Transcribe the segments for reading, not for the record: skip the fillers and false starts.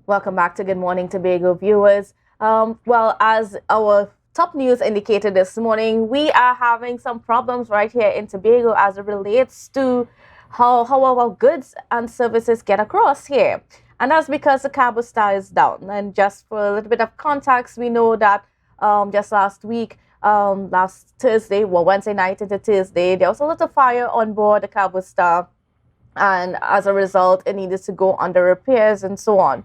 Welcome back to Good Morning Tobago viewers. Well, as our top news indicated this morning, we are having some problems right here in Tobago as it relates to how our goods and services get across here. And that's because the cabo star is down. And just for a little bit of context, we know that just last week, last Thursday, well, Wednesday night into Thursday, there was a little fire on board the cabo star. And as a result, it needed to go under repairs and so on.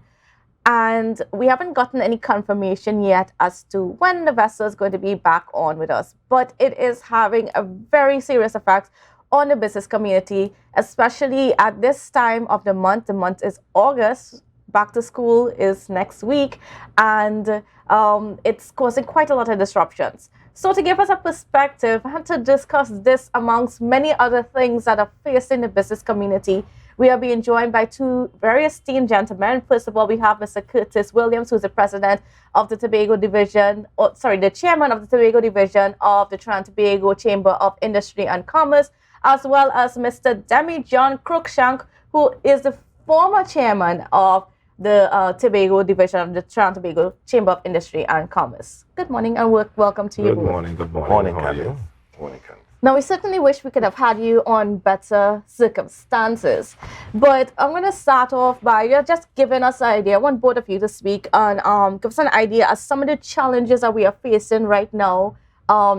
And we haven't gotten any confirmation yet as to when the vessel is going to be back on with us. But it is having a very serious effect on the business community, especially at this time of the month. The month is August. Back to school is next week. And it's causing quite a lot of disruptions. So to give us a perspective and to discuss this amongst many other things that are facing the business community, we are being joined by two very esteemed gentlemen. First of all, we have Mr. Curtis Williams, who's the president of the Tobago division, the chairman of the Tobago division of the Tobago Chamber of Industry and Commerce, as well as Mr. Demi Cruikshank, who is the former chairman of the Tobago division of the Tobago Chamber of Industry and Commerce. Good morning and welcome to you. Good morning. Good morning. How are you? Morning, Kandace. Now, we certainly wish we could have had you on better circumstances. But I'm going to start off by just giving us an idea. I want both of you to speak and give us an idea of some of the challenges that we are facing right now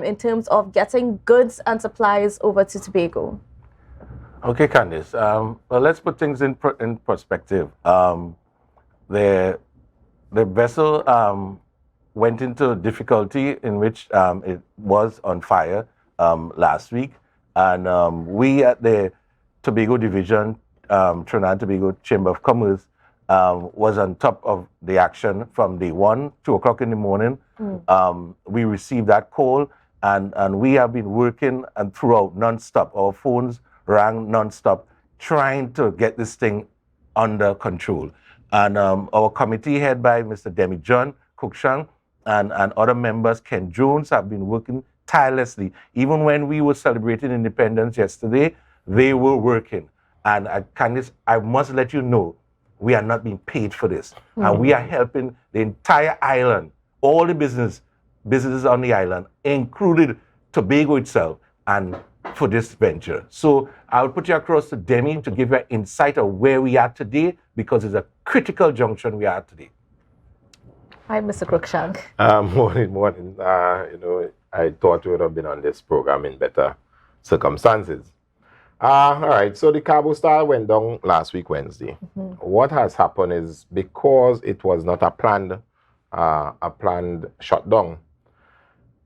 in terms of getting goods and supplies over to Tobago. Okay, Kandace. Well, let's put things in perspective. The vessel went into difficulty in which it was on fire last week, and we at the Tobago division, Trinidad and Tobago Chamber of Commerce, was on top of the action from day one, 2 o'clock in the morning. We received that call, and we have been working and throughout non-stop. Our phones rang non-stop, trying to get this thing under control. And our committee head by Mr. Demi Cruikshank and other members, Ken Jones, have been working tirelessly. Even when we were celebrating independence yesterday, they were working. And Kandace, I must let you know, we are not being paid for this. And we are helping the entire island, all the businesses on the island, including Tobago itself, and for this venture. So I'll put you across to Demi to give you an insight of where we are today, because it's a critical junction we are today. Hi, Mr. Cruikshank. Morning. I thought we would have been on this program in better circumstances. All right, so the Cabo Star went down last week, Wednesday. What has happened is, because it was not a planned shutdown,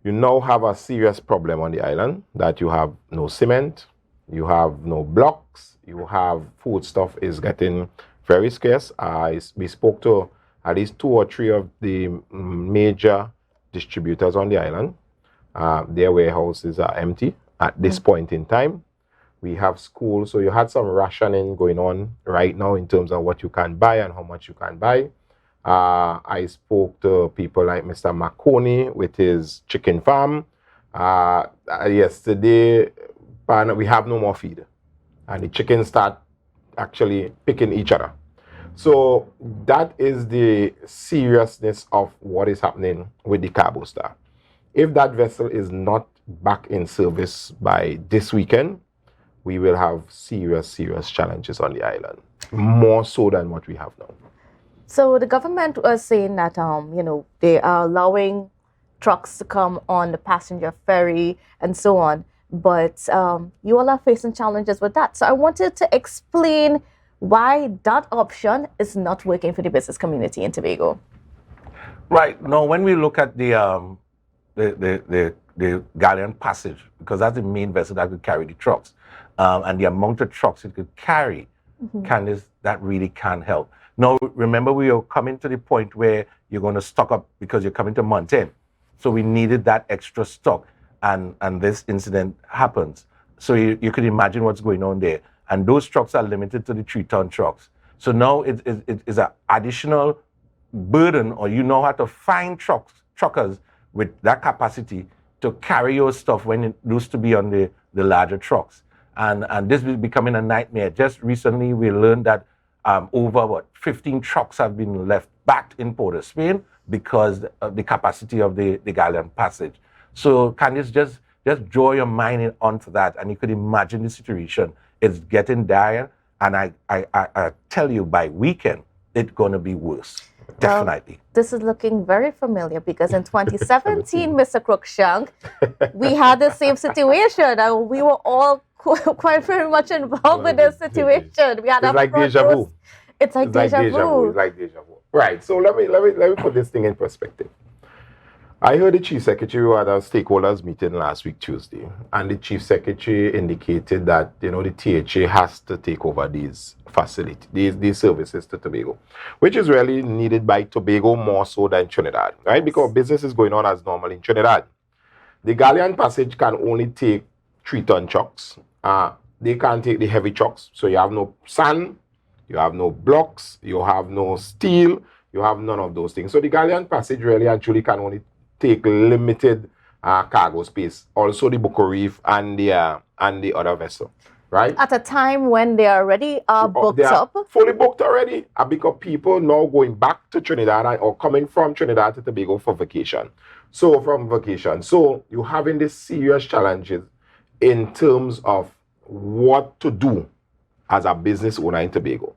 you now have a serious problem on the island, that you have no cement, you have no blocks, you have food stuff is getting very scarce. We spoke to at least 2 or 3 of the major distributors on the island. Their warehouses are empty at this point in time. We have schools, so you had some rationing going on right now in terms of what you can buy and how much you can buy. I spoke to people like Mr. Marconi with his chicken farm. Yesterday, we have no more feed, and the chickens start actually picking each other. So that is the seriousness of what is happening with the Cabo Star. If that vessel is not back in service by this weekend, we will have serious challenges on the island, more so than what we have now. So the government was saying that, they are allowing trucks to come on the passenger ferry and so on. But you all are facing challenges with that. So I wanted to explain why that option is not working for the business community in Tobago. Right. Now, when we look at the Galleon Passage, because that's the main vessel that could carry the trucks, and the amount of trucks it could carry, Kandace, that really can help. Now, remember, we are coming to the point where you're going to stock up because you're coming to month end. So we needed that extra stock, and this incident happens. So you could imagine what's going on there. And those trucks are limited to the 3-ton trucks. So now it is an additional burden, or you know how to find truckers with that capacity to carry your stuff when it used to be on the larger trucks. And this is becoming a nightmare. Just recently, we learned that over 15 trucks have been left back in Port of Spain because of the capacity of the Galleon Passage. So Kandace, just draw your mind onto that, and you could imagine the situation. It's getting dire, and I tell you, by weekend, it's going to be worse. Definitely. This is looking very familiar because in 2017, Mr. Cruikshank, we had the same situation. And we were all quite very much involved with this situation. We had It's like deja vu. It's like deja vu. It's like deja vu. Right. So let me put this thing in perspective. I heard the Chief Secretary had a stakeholders meeting last week, Tuesday, and the Chief Secretary indicated that, the THA has to take over these facilities, these services to Tobago, which is really needed by Tobago more so than Trinidad, right? Because business is going on as normal in Trinidad. The Galleon Passage can only take 3-ton trucks. They can't take the heavy trucks, so you have no sand, you have no blocks, you have no steel, you have none of those things. So the Galleon Passage really actually can only take limited cargo space. Also the Bucco Reef and the other vessel, right? At a time when they are already booked they are up. fully booked already, because people now going back to Trinidad or coming from Trinidad to Tobago for vacation. So you're having these serious challenges in terms of what to do as a business owner in Tobago.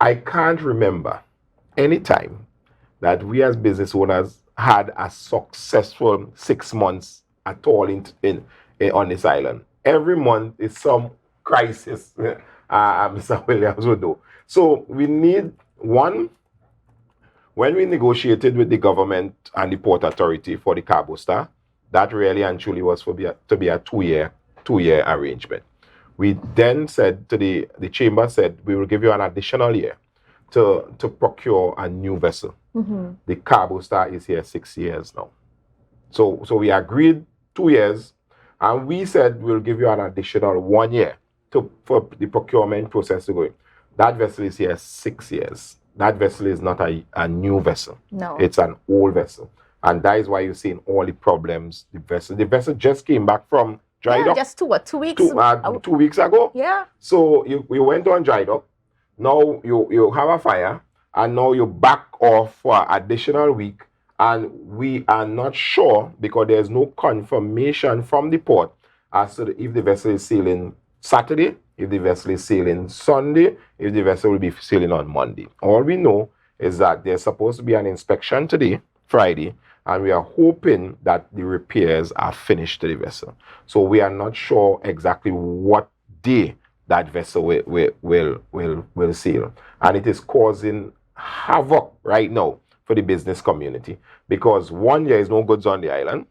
I can't remember any time that we as business owners had a successful 6 months at all on this island. Every month is some crisis. Mr. Williams would do. So we need one. When we negotiated with the government and the Port Authority for the Cargo Star, that really and truly was to be a two-year arrangement. We then said to the chamber said we will give you an additional year to procure a new vessel. Mm-hmm. The Cargo Star is here 6 years now. So we agreed 2 years, and we said we'll give you an additional 1 year for the procurement process to go in. That vessel is here 6 years. That vessel is not a new vessel. No. It's an old vessel. And that is why you're seeing all the problems. The vessel just came back from dry dock. Just 2 weeks? 2 weeks ago. Yeah. So you went on dry dock. Now you have a fire, and now you're back off for an additional week, and we are not sure because there's no confirmation from the port as to if the vessel is sailing Saturday, if the vessel is sailing Sunday, if the vessel will be sailing on Monday. All we know is that there's supposed to be an inspection today, Friday, and we are hoping that the repairs are finished to the vessel. So we are not sure exactly what day that vessel will sail. And it is causing havoc right now for the business community because 1 year is no goods on the island.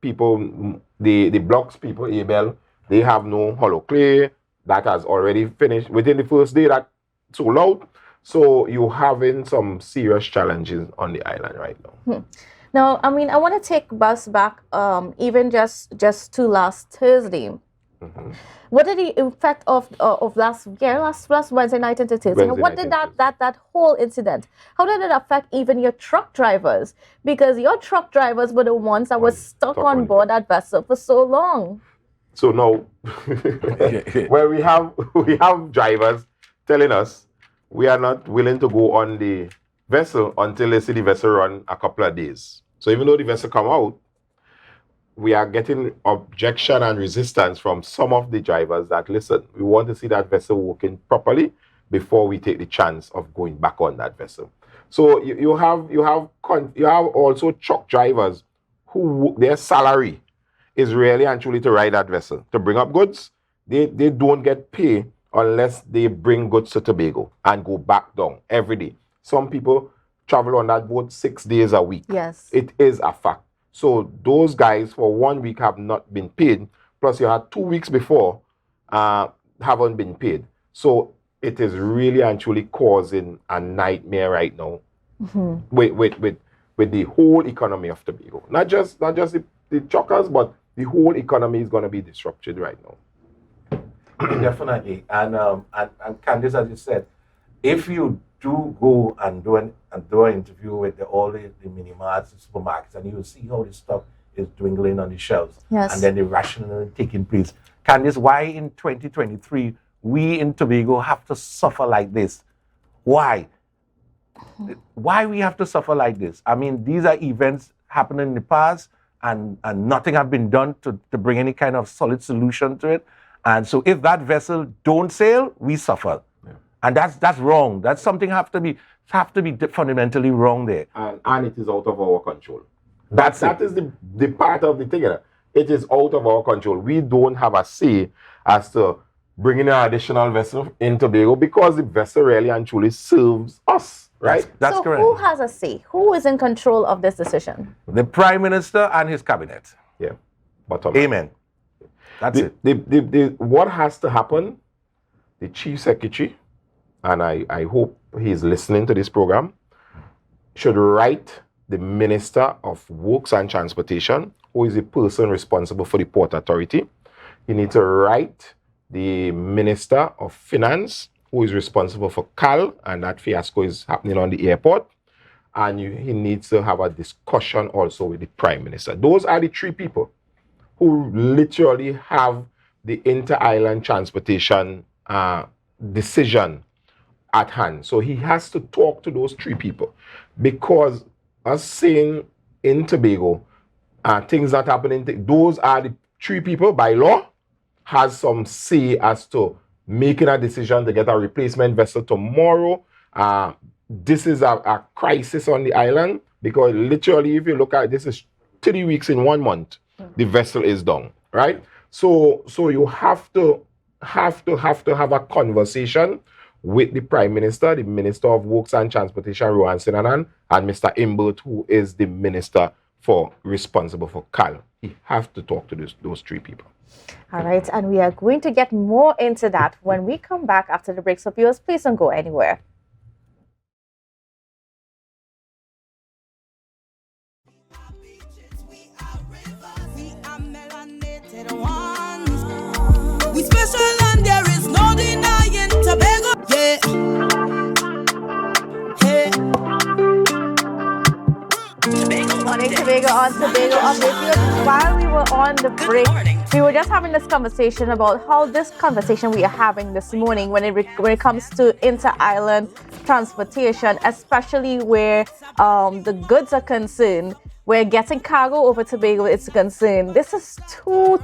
People, the blocks people, Abel, they have no hollow clay that has already finished within the first day that sold out. So you're having some serious challenges on the island right now. Now, I mean, I want to take us back even just to last Thursday. Mm-hmm. What did the effect of last Wednesday night into Thursday? What did that whole incident? How did it affect even your truck drivers? Because your truck drivers were the ones that were stuck on board that vessel for so long. So now, where we have drivers telling us we are not willing to go on the vessel until they see the vessel run a couple of days. So even though the vessel come out, we are getting objection and resistance from some of the drivers that, listen, we want to see that vessel working properly before we take the chance of going back on that vessel. So you have also truck drivers who their salary is really and truly to ride that vessel, to bring up goods. They don't get paid unless they bring goods to Tobago and go back down every day. Some people travel on that boat 6 days a week. Yes. It is a fact. So those guys for 1 week have not been paid. Plus you had 2 weeks before haven't been paid. So it is really and truly causing a nightmare right now with the whole economy of Tobago. Not just the truckers, but the whole economy is going to be disrupted right now. Definitely. And Kandace, as you said, if you do go and do an interview with all the mini marts, the supermarkets, and you will see how the stock is dwindling on the shelves. Yes. And then the rationing taking place. Kandace, why in 2023 we in Tobago have to suffer like this? Why? Why we have to suffer like this? I mean, these are events happening in the past, and nothing have been done to bring any kind of solid solution to it. And so if that vessel don't sail, we suffer. Yeah. And that's wrong. That's something have to be fundamentally wrong there. And it is out of our control. That is the part of the thing. It is out of our control. We don't have a say as to bringing an additional vessel in Tobago because the vessel really and truly serves us, right? That's correct. Who has a say? Who is in control of this decision? The Prime Minister and his cabinet. Yeah. Amen. That's it. What has to happen, the Chief Secretary, and I hope he's listening to this program, should write the Minister of Works and Transportation, who is the person responsible for the Port Authority. You need to write the Minister of Finance, who is responsible for CAL, and that fiasco is happening on the airport. And he needs to have a discussion also with the Prime Minister. Those are the three people who literally have the inter-island transportation decision at hand. So he has to talk to those three people, because us saying in Tobago, things that happen in those are the three people by law has some say as to making a decision to get a replacement vessel tomorrow. This is a crisis on the island, because literally, if you look at this, is 3 weeks in 1 month, the vessel is down, right? So you have to have a conversation with the Prime Minister, the Minister of Works and Transportation, Rohan Sinanan, and Mr. Imbert, who is the Minister responsible for CAL. He have to talk to those three people. All right, and we are going to get more into that when we come back after the break. So viewers, please don't go anywhere. We special and there is no denying Tobago. Yeah. Hey. Morning, Tobago on Tobago Update. While we were on the break, we were just having this conversation about how this conversation we are having this morning when it comes to inter-island transportation, especially where the goods are concerned, where getting cargo over Tobago is concerned. This is too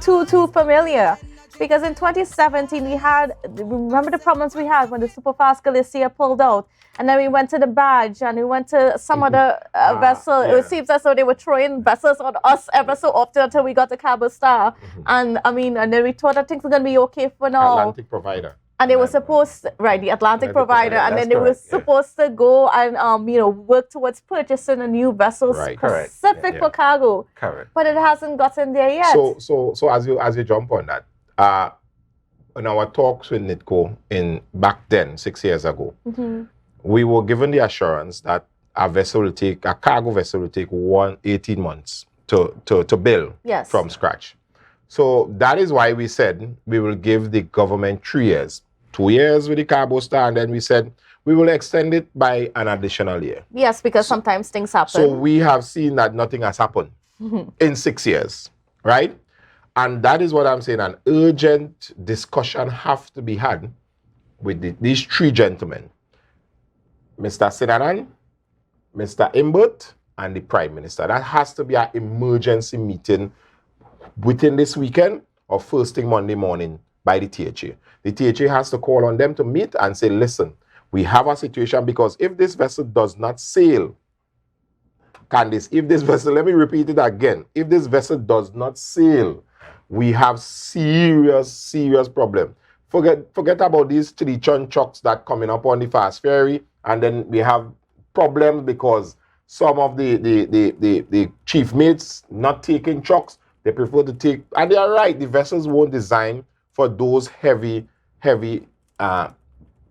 familiar. Because in 2017, remember the problems we had when the Superfast Galicia pulled out, and then we went to the Badge, and we went to some other vessel. Yeah. It seems as though they were throwing vessels on us ever so often until we got the Cabo Star. And then we thought that things were going to be okay for now. Atlantic provider. And they were supposed to, right, the Atlantic provider, and then they were supposed to go and work towards purchasing a new vessel specific for cargo. Correct. But it hasn't gotten there yet. So as you jump on that, in our talks with NITCO back then, 6 years ago, we were given the assurance that a cargo vessel will take 18 months to build from scratch. So that is why we said we will give the government 3 years, 2 years with the Cabo Star, and then we said we will extend it by an additional year. Yes, because sometimes things happen. So we have seen that nothing has happened in 6 years, right? And that is what I'm saying. An urgent discussion have to be had with these three gentlemen, Mr. Sinanan, Mr. Imbert, and the Prime Minister. That has to be an emergency meeting within this weekend or first thing Monday morning by the THA. The THA has to call on them to meet and say, listen, we have a situation, because if this vessel does not sail, Kandace, if this vessel, let me repeat it again, if this vessel does not sail, we have serious problem. Forget about these 3 ton trucks that coming up on the fast ferry, and then we have problems because some of the chief mates not taking trucks. They prefer to take, and they are right, the vessels weren't designed for those heavy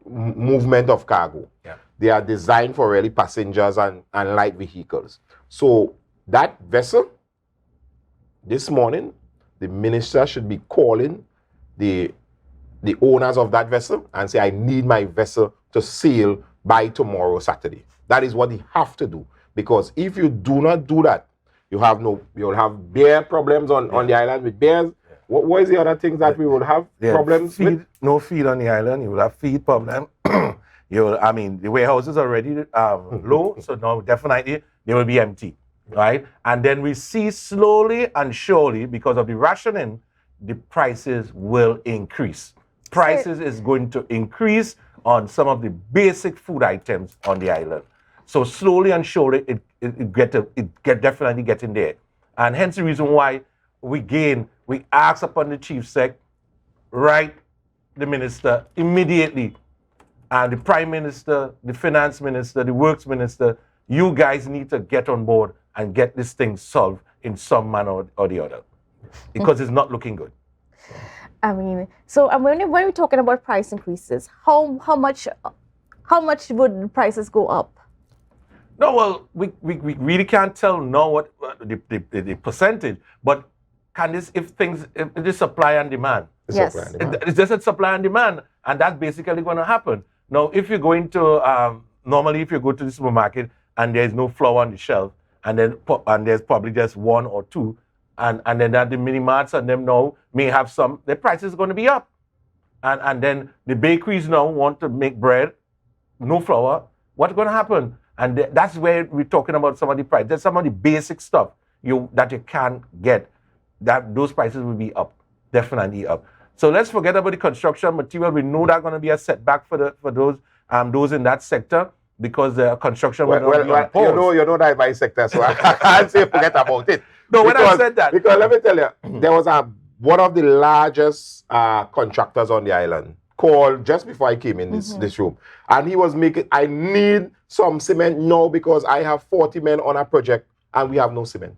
movement of cargo. Yeah. They are designed for really passengers and light vehicles. So that vessel, this morning, the minister should be calling the owners of that vessel and say, I need my vessel to sail by tomorrow, Saturday. That is what he have to do. Because if you do not do that, you'll have bear problems on the island with bears. Yeah. What is the other things that we will have problems with? No feed on the island. You will have feed problem. The warehouses are already low, so now definitely they will be empty, right? And then we see slowly and surely, because of the rationing, the prices will increase. Prices is going to increase on some of the basic food items on the island. So slowly and surely, it definitely getting there. And hence the reason why we ask upon the chief sec, write the minister immediately, and the prime minister, the finance minister, the works minister, you guys need to get on board and get this thing solved in some manner or the other, because it's not looking good. I mean, so when we're talking about price increases, how much would prices go up? No, well, we really can't tell now what the percentage, but Kandace, if it is supply and demand. Yes. It's just a supply and demand, and that's basically going to happen. Now, if you're going to, normally if you go to the supermarket and there's no flour on the shelf, and there's probably just one or two, and then at the mini marts and them now may have some, the price is going to be up. And then the bakeries now want to make bread, no flour. What's going to happen? And that's where we're talking about some of the price. There's some of the basic stuff that you can't get, that those prices will be up, definitely up. So let's forget about the construction material. We know that's going to be a setback for those in that sector, because the construction will not be on pause. You know that my sector, so I can't say forget about it. No, when I said that. Because let me tell you, there was one of the largest contractors on the island called just before I came in this room. And he was making, I need some cement now because I have 40 men on a project and we have no cement.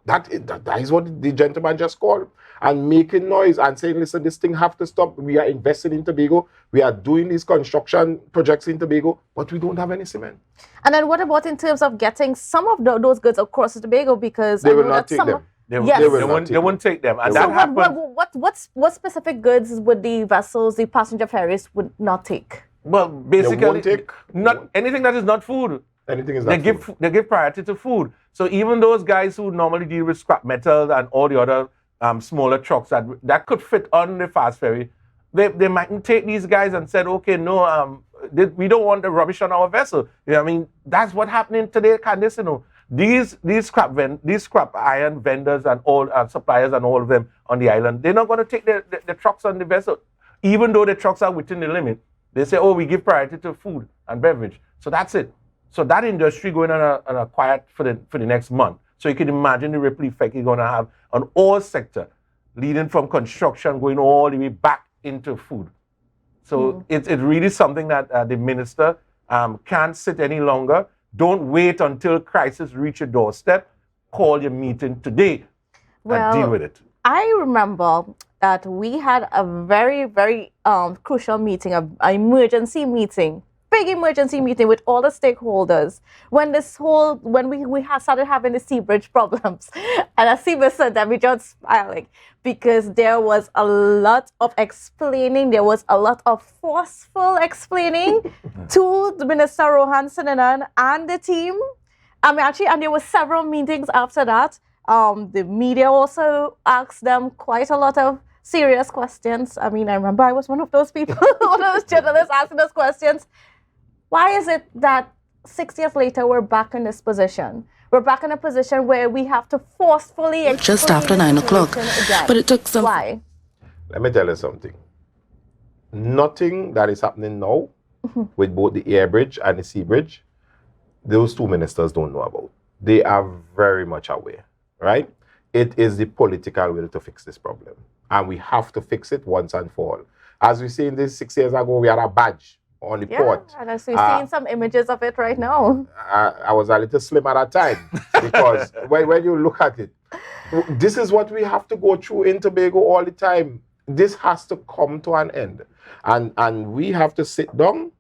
That is what the gentleman just called, and making noise and saying, listen, this thing have to stop. We are investing in Tobago. We are doing these construction projects in Tobago, but we don't have any cement. And then what about in terms of getting some of those goods across to Tobago? Because they will not take them. They won't take them. And so that what specific goods would the vessels, the passenger ferries would not take? Well, basically, anything that is not food. Anything is not food. They give priority to food. So even those guys who normally deal with scrap metals and all the other smaller trucks that could fit on the fast ferry, they mightn't take these guys and said, okay, no, we don't want the rubbish on our vessel. You know what I mean? That's what's happening today, Kandace. You know, these scrap iron vendors and all suppliers and all of them on the island, they're not going to take the trucks on the vessel, even though the trucks are within the limit. They say, oh, we give priority to food and beverage. So that's it. So that industry going on a quiet for the next month. So you can imagine the ripple effect you're going to have on all sector, leading from construction, going all the way back into food. So it's really something that the minister can't sit any longer. Don't wait until crisis reach your doorstep. Call your meeting today and deal with it. I remember that we had a very, very crucial meeting, an emergency meeting, big emergency meeting with all the stakeholders when we started having the sea bridge problems. And as Siva said, Demi just smiling, because there was a lot of explaining, there was a lot of forceful explaining to the Minister Rohan Sinanan and the team. I mean, actually, and there were several meetings after that. The media also asked them quite a lot of serious questions. I mean, I remember I was one of those people, one of those journalists asking those questions. Why is it that 6 years later we're back in this position? We're back in a position where we have to forcefully explain just after 9 o'clock. But it took some. Why? Let me tell you something. Nothing that is happening now with both the air bridge and the sea bridge, those two ministers don't know about. They are very much aware, right? It is the political will to fix this problem. And we have to fix it once and for all. As we seen this 6 years ago, we had a badge on the port. And as we've seen some images of it right now. I was a little slim at that time, because when you look at it, this is what we have to go through in Tobago all the time. This has to come to an end. And we have to sit down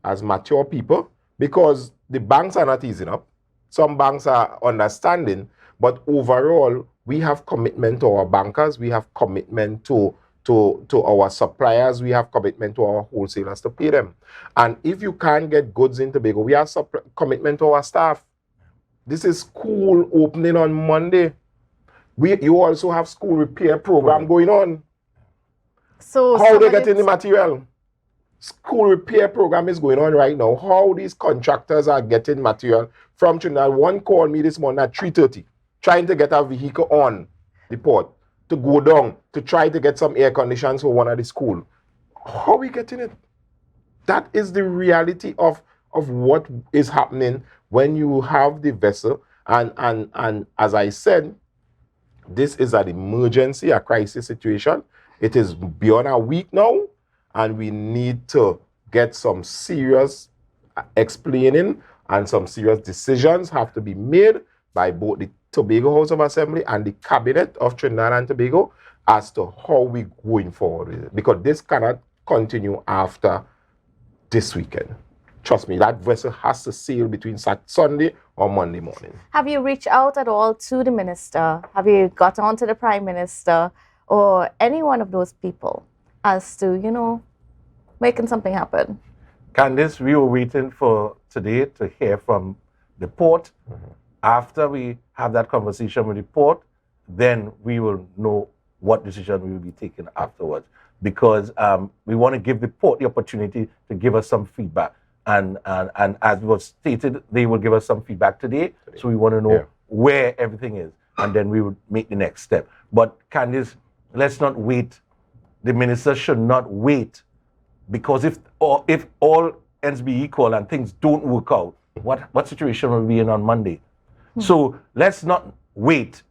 as mature people, because the banks are not easing up. Some banks are understanding, but overall, we have commitment to our bankers, we have commitment to our suppliers, we have commitment to our wholesalers to pay them. And if you can't get goods in Tobago, we have commitment to our staff. This is school opening on Monday. You also have school repair program going on. So how they getting the material? school repair program is going on right now. How these contractors are getting material from Trinidad. One called me this morning at 3:30, trying to get a vehicle on the port to go down to try to get some air conditions for one of the school. How are we getting it? That is the reality of what is happening when you have the vessel. And as I said, this is an emergency, a crisis situation. It is beyond a week now, and we need to get some serious explaining and some serious decisions have to be made by both the Tobago House of Assembly and the Cabinet of Trinidad and Tobago as to how we're going forward with it. Because this cannot continue after this weekend. Trust me, that vessel has to sail between Sunday or Monday morning. Have you reached out at all to the minister? Have you got on to the prime minister or any one of those people as to, you know, making something happen? Kandace, we were waiting for today to hear from the port. After we have that conversation with the port, then we will know what decision we will be taking afterwards. Because we want to give the port the opportunity to give us some feedback. And as was stated, they will give us some feedback today. So we want to know where everything is. And then we would make the next step. But Kandace, let's not wait. The minister should not wait. Because if all ends be equal and things don't work out, what situation will we be in on Monday? So let's not wait.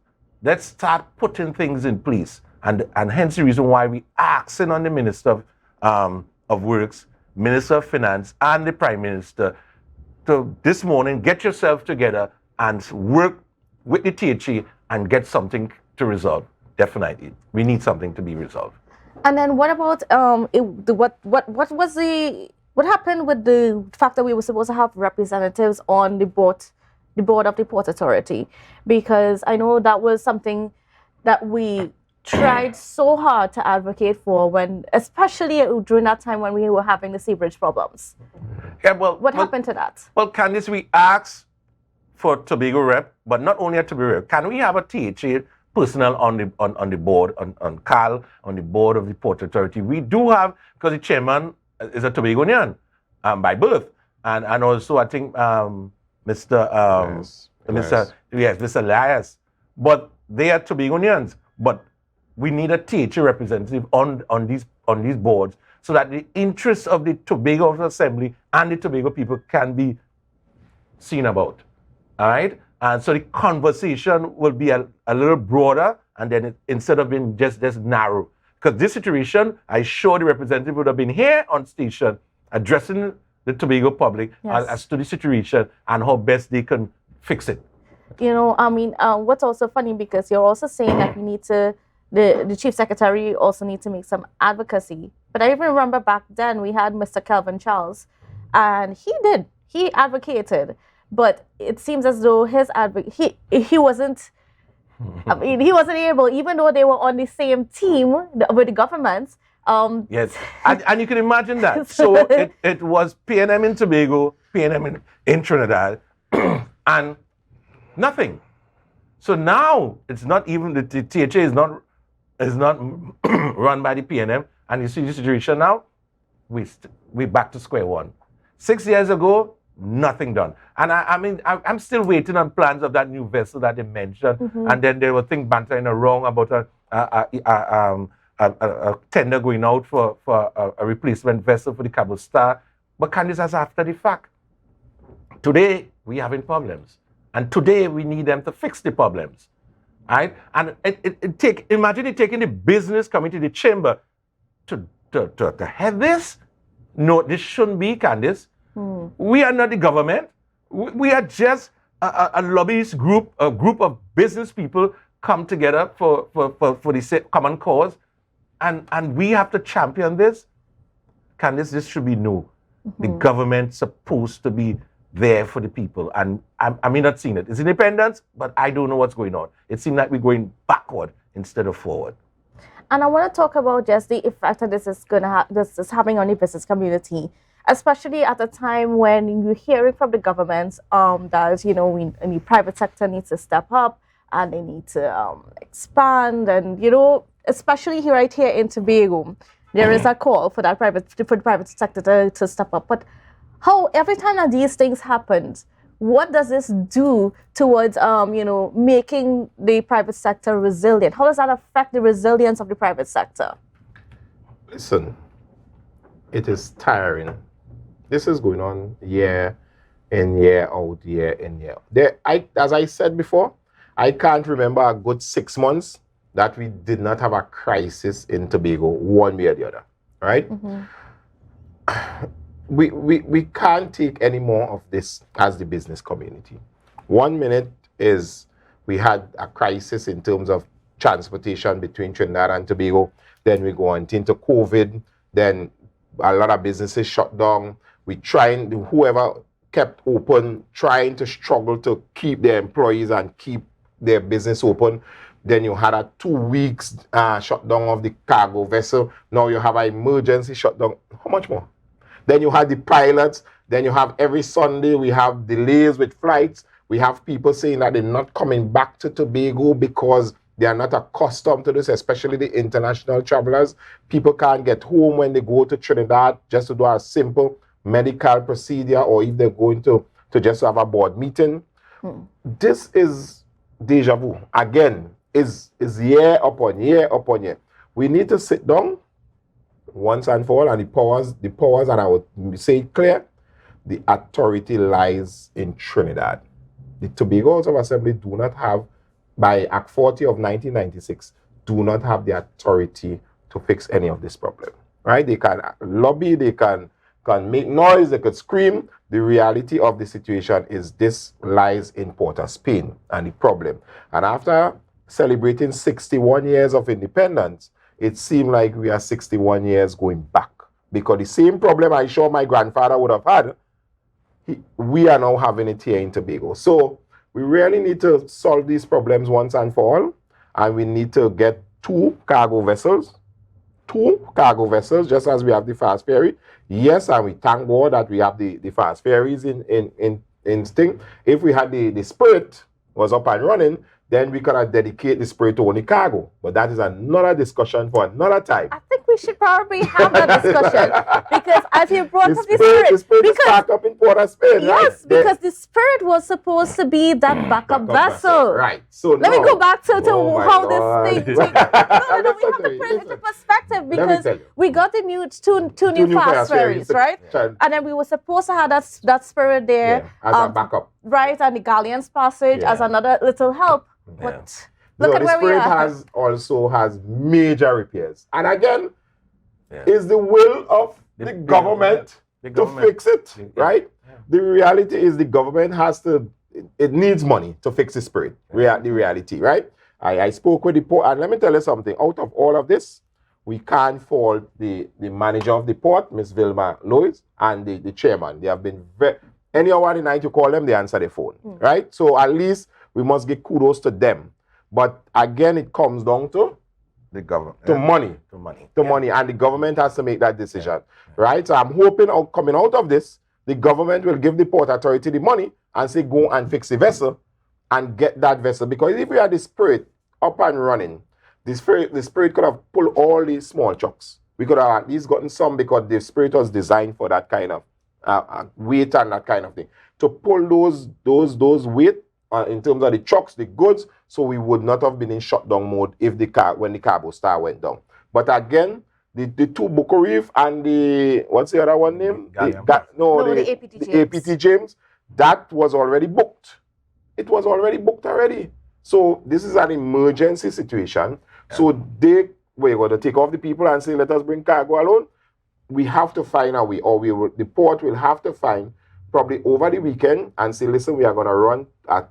Let's start putting things in place. And hence the reason why we asking on the Minister of Works, Minister of Finance, and the Prime Minister to this morning get yourself together and work with the THA and get something to resolve. Definitely, we need something to be resolved. And then what about what happened with the fact that we were supposed to have representatives on the board of the Port Authority? Because I know that was something that we tried so hard to advocate for especially during that time when we were having the seepage problems. Yeah, what happened to that? Well, Kandace, we asked for Tobago rep, but not only a Tobago rep. Can we have a THA personnel on the board, on CAL, on the board of the Port Authority? We do have, because the chairman is a Tobagonian by birth, and also I think Mr. Elias, but they are Tobagonians, but we need a THA representative on these boards so that the interests of the Tobago Assembly and the Tobago people can be seen about. All right? And so the conversation will be a little broader, and then instead of being just narrow. Because this situation, I sure the representative would have been here on station addressing the Tobago public as to the situation and how best they can fix it. You know, I mean, what's also funny, because you're also saying that we need to, the chief secretary also needs to make some advocacy. But I even remember back then we had Mr. Kelvin Charles, and he advocated. But it seems as though he wasn't, I mean, he wasn't able, even though they were on the same team with the government. Yes, and you can imagine that. So it was PNM in Tobago, PNM in Trinidad, and nothing. So now it's not even, the THA is not run by the PNM, and you see the situation now, we're back to square one. 6 years ago, nothing done. And I'm still waiting on plans of that new vessel that they mentioned. And then there were things bantering around about a tender going out for a replacement vessel for the Cabo Star. But Kandace, that's after the fact. Today, we're having problems. And today, we need them to fix the problems. Right? And imagine it taking the business coming to the chamber to have this. No, this shouldn't be, Kandace. We are not the government. We are just a lobbyist group, a group of business people come together for the common cause, and we have to champion this. Kandace, this should be no. The government's supposed to be there for the people, and I may not seen it. It's independence, but I don't know what's going on. It seems like we're going backward instead of forward. And I want to talk about just the effect that this is having on the business community, especially at a time when you're hearing from the government that, you know, the private sector needs to step up and they need to expand. And, you know, especially right here in Tobago, there is a call for that for the private sector to step up. But how every time that these things happen, what does this do towards making the private sector resilient? How does that affect the resilience of the private sector? Listen, it is tiring. This is going on year in, year out, year in, year out. As I said before, I can't remember a good 6 months that we did not have a crisis in Tobago one way or the other, right? We can't take any more of this as the business community. 1 minute is we had a crisis in terms of transportation between Trinidad and Tobago. Then we go on into COVID. Then a lot of businesses shut down. Whoever kept open, trying to struggle to keep their employees and keep their business open. Then you had a 2 weeks shutdown of the cargo vessel. Now you have an emergency shutdown. How much more? Then you had the pilots. Then you have every Sunday we have delays with flights. We have people saying that they're not coming back to Tobago because they are not accustomed to this, especially the international travelers. People can't get home when they go to Trinidad just to do a simple medical procedure, or if they're going to just have a board meeting. This is deja vu. Again, is year upon year upon year. We need to sit down once and for all, and the powers, and I would say it clear, the authority lies in Trinidad. The Tobago House of Assembly do not have, by Act 40 of 1996, do not have the authority to fix any of this problem, right? They can lobby, they can make noise, they could scream. The reality of the situation is this lies in Port-of-Spain and the problem. And after celebrating 61 years of independence, it seemed like we are 61 years going back, because the same problem I'm sure my grandfather would have had, we are now having it here in Tobago. So we really need to solve these problems once and for all, and we need to get two cargo vessels, just as we have the fast ferry. Yes, and we thank God that we have the fast ferries in Sting. If we had the Spirit was up and running, then we could have dedicated the Spirit to only cargo. But that is another discussion for another time. I think we should probably have that discussion, because as you brought up the Spirit is packed up in Port-of-Spain, yes, right? because the Spirit was supposed to be that backup vessel. Right. So let me go back to how this thing. No, we have to put it into perspective, because we got the two new fast ferries, right? And then we were supposed to have that Spirit there as a backup, right? And the Galleon's Passage as another little help. But look at where we are. The Spirit has major repairs, and again, is the will of the government to fix it, right? The reality is the government has to. It needs money to fix the Spirit. The reality, right? I spoke with the port, and let me tell you something. Out of all of this, we can't fault the manager of the port, Miss Vilma Lois, and the chairman. They have been any hour of the night you call them, they answer the phone, right? So at least we must give kudos to them. But again, it comes down to the government, money, and the government has to make that decision, right? So I'm hoping coming out of this, the government will give the port authority the money and say, go and fix the vessel and get that vessel. Because if we had the Spirit up and running, the Spirit could have pulled all these small trucks. We could have at least gotten some, because the Spirit was designed for that kind of weight and that kind of thing. To pull those weight in terms of the trucks, the goods, so we would not have been in shutdown mode when the Cargo Star went down. But again, the two Boko Reef and the, what's the other one name? The APT James, that was already booked. It was already booked already. So this is an emergency situation. Yeah. So we're going to take off the people and say, let us bring cargo alone. We have to find a way, or the port will have to find probably over the weekend and say, listen, we are going to run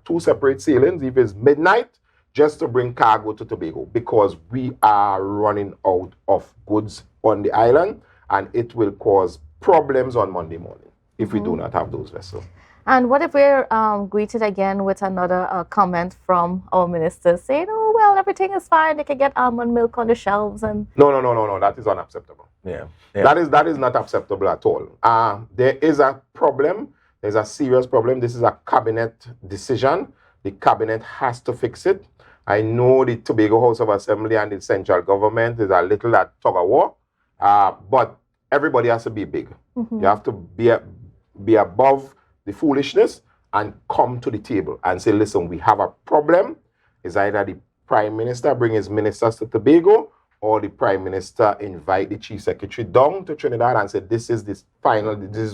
2 separate sailings, if it's midnight, just to bring cargo to Tobago, because we are running out of goods on the island, and it will cause problems on Monday morning if we do not have those vessels. And what if we're greeted again with another comment from our minister saying, oh, well, everything is fine, they can get almond milk on the shelves? And No, that is unacceptable. Yeah. That is not acceptable at all. There is a problem. There's a serious problem. This is a cabinet decision. The cabinet has to fix it. I know the Tobago House of Assembly and the central government is a little at tug of war. But everybody has to be big. You have to be above the foolishness and come to the table and say, listen, we have a problem. It's either the Prime Minister bring his ministers to Tobago, or the Prime Minister invite the Chief Secretary down to Trinidad and say, this is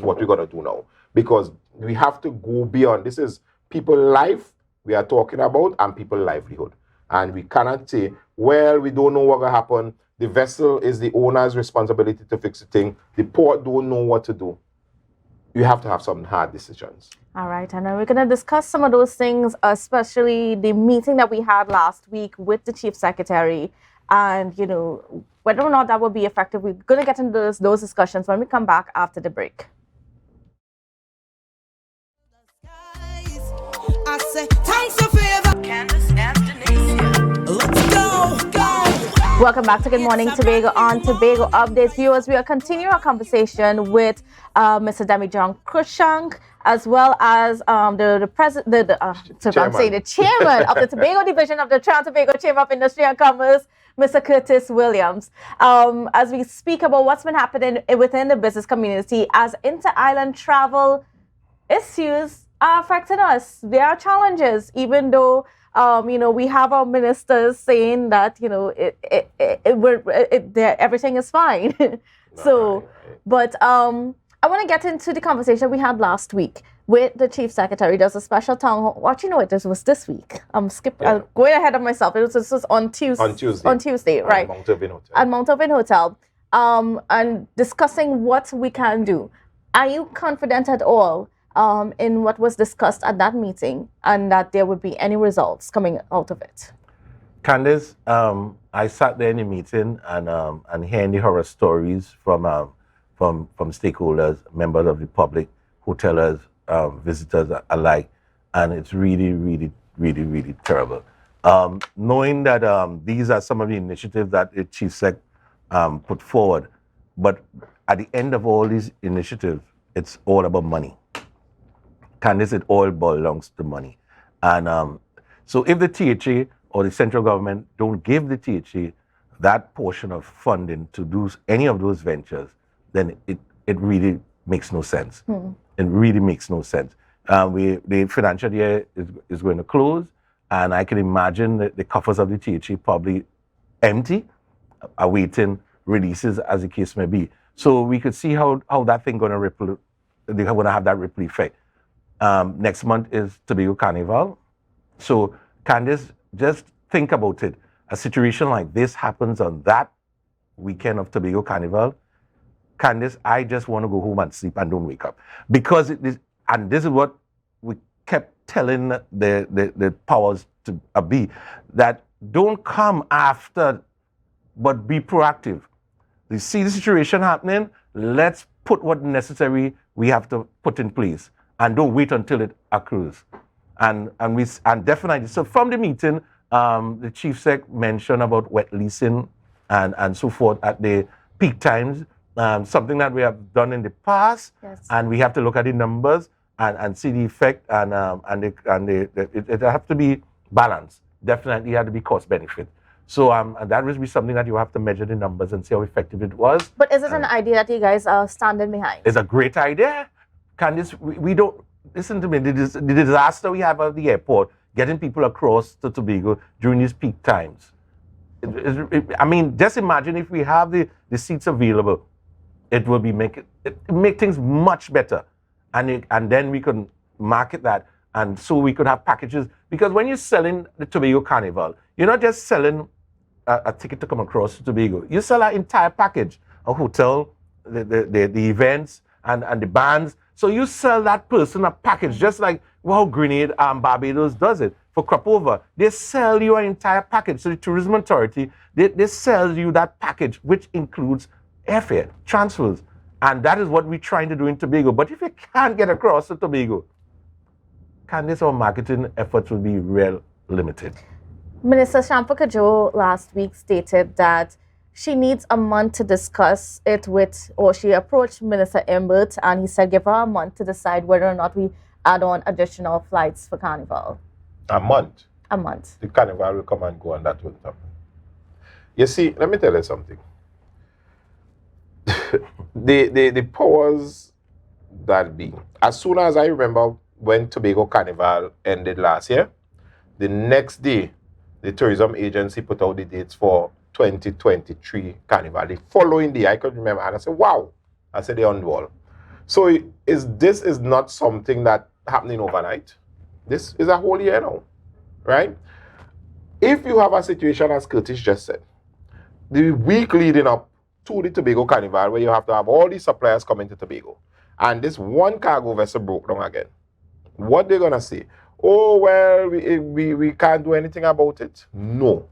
what we're going to do now. Because we have to go beyond. This is people's life we are talking about and people's livelihood. And we cannot say, well, we don't know what will happen. The vessel is the owner's responsibility to fix the thing. The port don't know what to do. You have to have some hard decisions. All right, and we're going to discuss some of those things, especially the meeting that we had last week with the Chief Secretary, and, you know, whether or not that will be effective. We're going to get into those discussions when we come back after the break. I say, thanks for favor. Kandace and Denise. Let's go. Welcome back to Good Morning Tobago on Tobago Updates. Viewers, we are continuing our conversation with Mr. Demi Cruikshank, as well as the chairman of the Tobago division of the Tobago Chamber of Industry and Commerce, Mr. Curtis Williams. As we speak about what's been happening within the business community as inter-island travel issues are affecting us. There are challenges, even though you know, we have our ministers saying that, you know, everything is fine. So, but I want to get into the conversation we had last week with the Chief Secretary. There's a special town hall. What, you know, this was this week. I'm going ahead of myself. This was on Tuesday. On Tuesday, right? Mount Irving Hotel. At Mount Irving Hotel. And discussing what we can do. Are you confident at all in what was discussed at that meeting, and that there would be any results coming out of it? Kandace, I sat there in the meeting and hearing the horror stories from stakeholders, members of the public, hotelers, visitors alike, and it's really, really, really, really terrible. Knowing that these are some of the initiatives that the Chief Sec put forward, but at the end of all these initiatives, it's all about money. Kandace, it all belongs to money. And so if the THA or the central government don't give the THA that portion of funding to do any of those ventures, then it really makes no sense. It really makes no sense. The financial year is going to close, and I can imagine that the coffers of the THA probably empty, awaiting releases as the case may be. So we could see how that thing going to ripple. They're going to have that ripple effect. Next month is Tobago Carnival. So Kandace, just think about it. A situation like this happens on that weekend of Tobago Carnival. Kandace, I just want to go home and sleep and don't wake up. Because this is what we kept telling the powers to be, that don't come after, but be proactive. You see the situation happening, let's put what necessary we have to put in place. And don't wait until it accrues. And definitely, so from the meeting, the Chief Sec mentioned about wet leasing and so forth at the peak times, something that we have done in the past, yes. And we have to look at the numbers and see the effect, it have to be balanced. Definitely had to be cost benefit. So and that will be something that you have to measure the numbers and see how effective it was. But is it an idea that you guys are standing behind? It's a great idea. Candace, we don't, listen to me, the disaster we have at the airport, getting people across to Tobago during these peak times. I mean, just imagine if we have the seats available, it will be make things much better. And then we can market that, and so we could have packages. Because when you're selling the Tobago Carnival, you're not just selling a ticket to come across to Tobago. You sell an entire package, a hotel, the events, and the bands. So you sell that person a package, just like how Grenada and Barbados does it for crop over. They sell you an entire package. So the Tourism Authority, they sell you that package, which includes airfare, transfers. And that is what we're trying to do in Tobago. But if you can't get across to Tobago, Kandace, our marketing efforts will be real limited. Minister Shampa Kajo last week stated that she needs a month to discuss it with, or she approached Minister Imbert, and he said give her a month to decide whether or not we add on additional flights for Carnival. A month? A month. The Carnival will come and go, and that will happen. You see, let me tell you something. the powers that be. As soon as I remember when Tobago Carnival ended last year, the next day, the tourism agency put out the dates for 2023 Carnival. The following day, I could remember, and I said, wow. I said, they're on the wall. So this is not something that happening overnight. This is a whole year now, right? If you have a situation, as Curtis just said, the week leading up to the Tobago Carnival, where you have to have all these suppliers coming to Tobago, and this one cargo vessel broke down again, what they're gonna say? Oh, well, we can't do anything about it. No.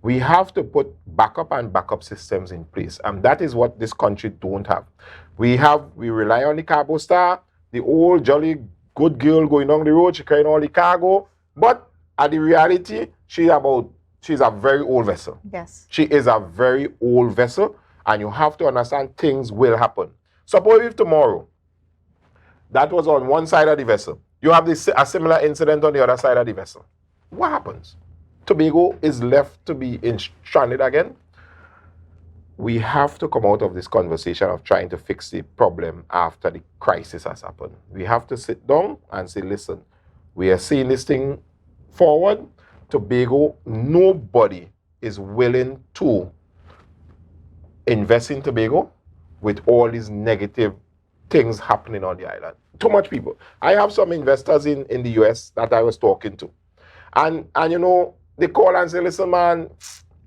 We have to put backup systems in place. And that is what this country don't have. We rely on the cargo star, the old jolly good girl going down the road, she carrying all the cargo. But at the reality, she's a very old vessel. Yes. She is a very old vessel, and you have to understand things will happen. Suppose if tomorrow, that was on one side of the vessel, you have a similar incident on the other side of the vessel. What happens? Tobago is left to be stranded again. We have to come out of this conversation of trying to fix the problem after the crisis has happened. We have to sit down and say, listen, we are seeing this thing forward. Tobago, nobody is willing to invest in Tobago with all these negative things happening on the island. Too much people. I have some investors in the US that I was talking to. And you know, they call and say, listen, man,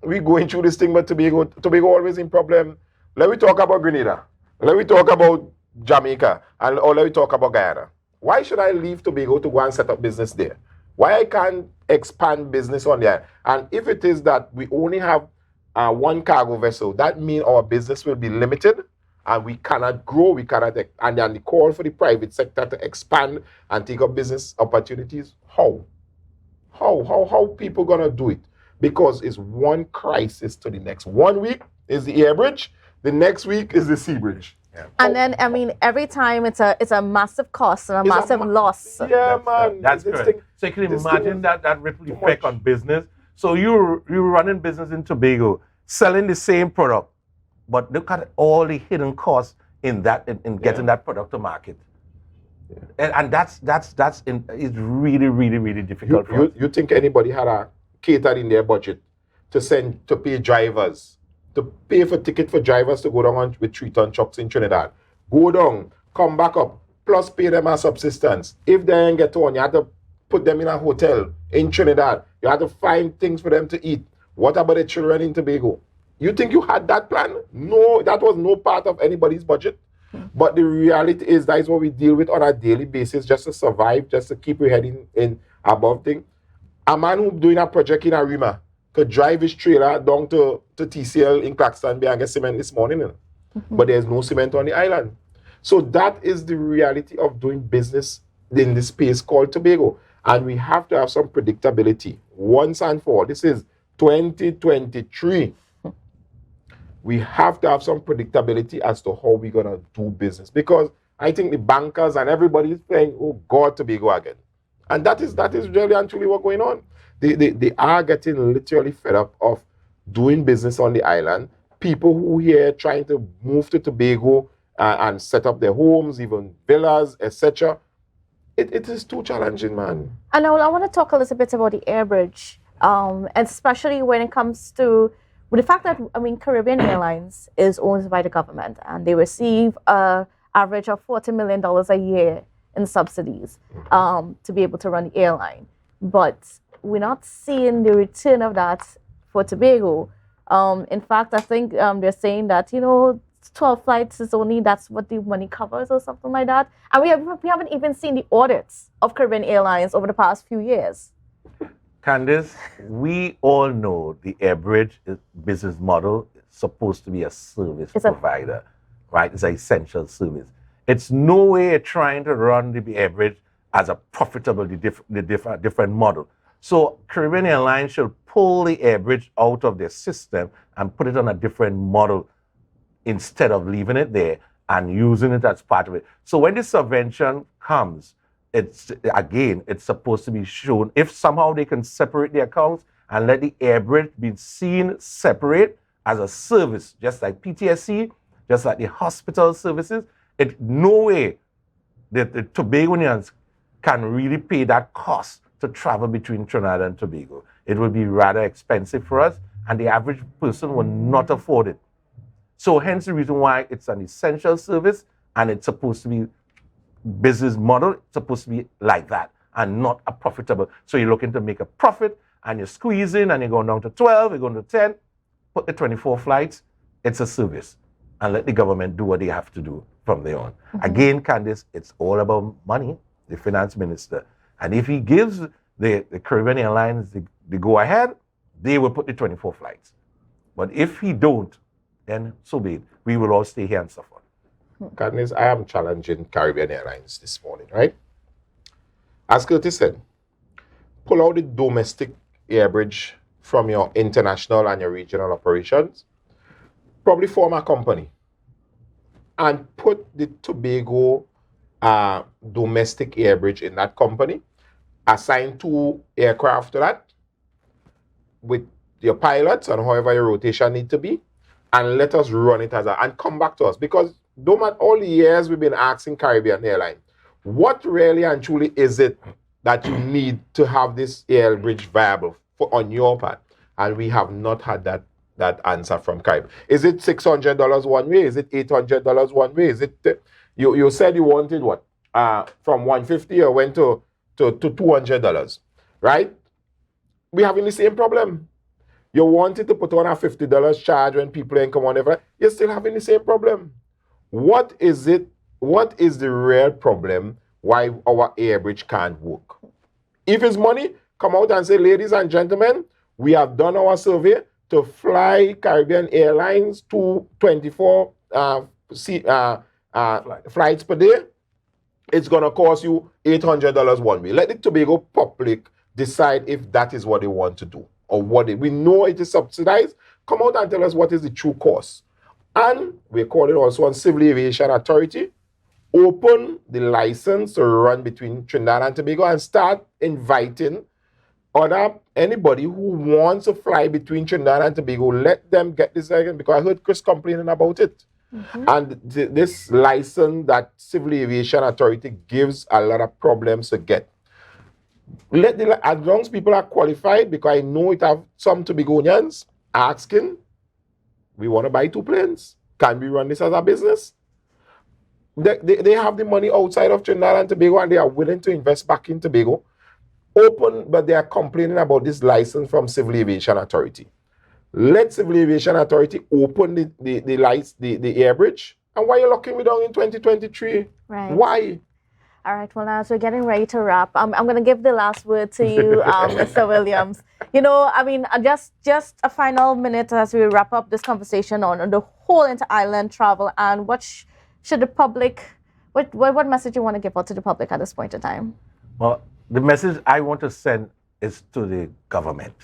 we going through this thing, but Tobago always in problem. Let me talk about Grenada. Let me talk about Jamaica. Or let me talk about Guyana. Why should I leave Tobago to go and set up business there? Why I can't expand business on there? And if it is that we only have one cargo vessel, that means our business will be limited and we cannot grow, and then the call for the private sector to expand and take up business opportunities. How people gonna do it? Because it's one crisis to the next. 1 week is the air bridge, the next week is the sea bridge. Yeah. And then, I mean, every time it's a massive cost and a massive loss. Yeah, man. That's correct. So you can imagine that ripple effect on business. So you're running business in Tobago, selling the same product, but look at all the hidden costs in getting that product to market. Yeah. And that's it's really, really, really difficult. You think anybody had a catered in their budget to pay drivers, to pay for ticket for drivers to go down with 3-ton trucks in Trinidad, go down, come back up, plus pay them a subsistence. If they ain't get on, you have to put them in a hotel in Trinidad. You have to find things for them to eat. What about the children in Tobago? You think you had that plan? No, that was no part of anybody's budget. But the reality is that is what we deal with on a daily basis just to survive, just to keep your head in above things. A man who's doing a project in Arima could drive his trailer down to TCL in Claxton Bay and get cement this morning. But there's no cement on the island. So that is the reality of doing business in this space called Tobago. And we have to have some predictability once and for all. This is 2023. We have to have some predictability as to how we're going to do business. Because I think the bankers and everybody is saying, oh God, Tobago again. And that is really and truly what's going on. They are getting literally fed up of doing business on the island. People who here trying to move to Tobago and set up their homes, even villas, etc. It is too challenging, man. And I want to talk a little bit about the air bridge, especially when it comes to the fact that, I mean, Caribbean Airlines is owned by the government and they receive an average of $40 million a year in subsidies to be able to run the airline. But we're not seeing the return of that for Tobago. In fact, I think they're saying that, 12 flights is only, that's what the money covers or something like that. And we haven't even seen the audits of Caribbean Airlines over the past few years. Kandace, we all know the airbridge business model is supposed to be a service provider, right? It's an essential service. It's no way trying to run the airbridge as a profitable, different model. So Caribbean Airlines should pull the airbridge out of their system and put it on a different model instead of leaving it there and using it as part of it. So when the subvention comes, it's supposed to be shown. If somehow they can separate the accounts and let the airbridge be seen separate as a service, just like PTSC, just like the hospital services. No way the Tobagonians can really pay that cost to travel between Trinidad and Tobago. It would be rather expensive for us, and the average person will not afford it. So hence the reason why it's an essential service, and it's supposed to be business model, it's supposed to be like that, and not a profitable. So you're looking to make a profit, and you're squeezing, and you're going down to 12, you're going to 10, put the 24 flights, it's a service, and let the government do what they have to do from there on. Again, Kandace, it's all about money, the finance minister. And if he gives the Caribbean Airlines the go-ahead, they will put the 24 flights. But if he don't, then so be it. We will all stay here and suffer. Kandace, I am challenging Caribbean Airlines this morning, right? As Curtis said, pull out the domestic air bridge from your international and your regional operations, probably form a company, and put the Tobago domestic air bridge in that company, assign 2 aircraft to that with your pilots and however your rotation need to be, and let us run it and come back to us. Because no matter all the years we've been asking Caribbean Airlines, what really and truly is it that you need to have this air bridge viable on your part? And we have not had that answer from Caribbean. Is it $600 one way? Is it $800 one way? Is it you said you wanted what? From $150 or went to $200, right? We're having the same problem. You wanted to put on a $50 charge when people ain't come on ever. You're still having the same problem. What is it? What is the real problem why our air bridge can't work? If it's money, come out and say, ladies and gentlemen, we have done our survey to fly Caribbean Airlines to 24 flights per day. It's going to cost you $800 one way. Let the Tobago public decide if that is what they want to do or what we know it is subsidized. Come out and tell us what is the true cost. And we're calling also on Civil Aviation Authority, open the license to run between Trinidad and Tobago and start inviting anybody who wants to fly between Trinidad and Tobago, let them get this again, because I heard Chris complaining about it. And this license that Civil Aviation Authority gives a lot of problems to get. As long as people are qualified, because I know it have some Tobagonians asking, we want to buy 2 planes. Can we run this as a business? They have the money outside of Trinidad and Tobago, and they are willing to invest back in Tobago. Open, but they are complaining about this license from Civil Aviation Authority. Let Civil Aviation Authority open the air bridge. And why are you locking me down in 2023? Right. Why? All right, well, as we're getting ready to wrap, I'm going to give the last word to you, Mr. Williams. You know, I mean, just a final minute as we wrap up this conversation on the whole inter-island travel, and what should the public, what message you want to give out to the public at this point in time? Well, the message I want to send is to the government.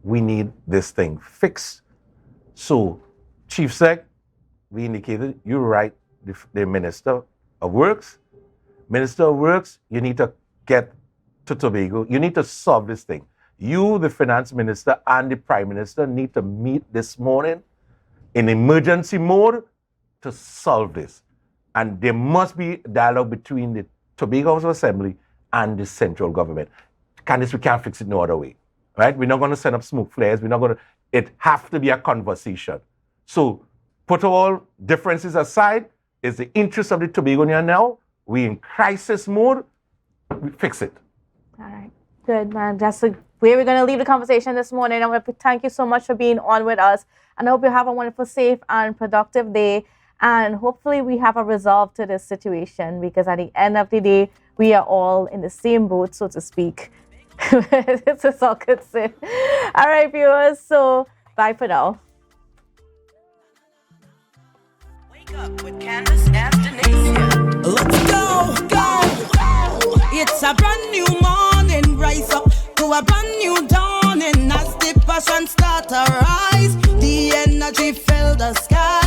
We need this thing fixed. So, Chief Sec, we indicated, you're right, the Minister of Works. Minister of Works, you need to get to Tobago. You need to solve this thing. You, the Finance Minister, and the Prime Minister need to meet this morning in emergency mode to solve this. And there must be dialogue between the Tobago House of Assembly and the central government. Kandace, we can't fix it no other way, right? We're not going to send up smoke flares. It has to be a conversation. So put all differences aside. It's the interest of the Tobagonian now. We're in crisis mode. We fix it. All right. Good, man. That's the way we're going to leave the conversation this morning. I want to thank you so much for being on with us. And I hope you have a wonderful, safe, and productive day. And hopefully we have a resolve to this situation, because at the end of the day, we are all in the same boat, so to speak. This is all good say. All right, viewers. So bye for now. Wake up with Kandace and Denise. Let's go. It's a brand new morning. Rise up to a brand new dawning. As the passion start to rise, the energy fill the sky.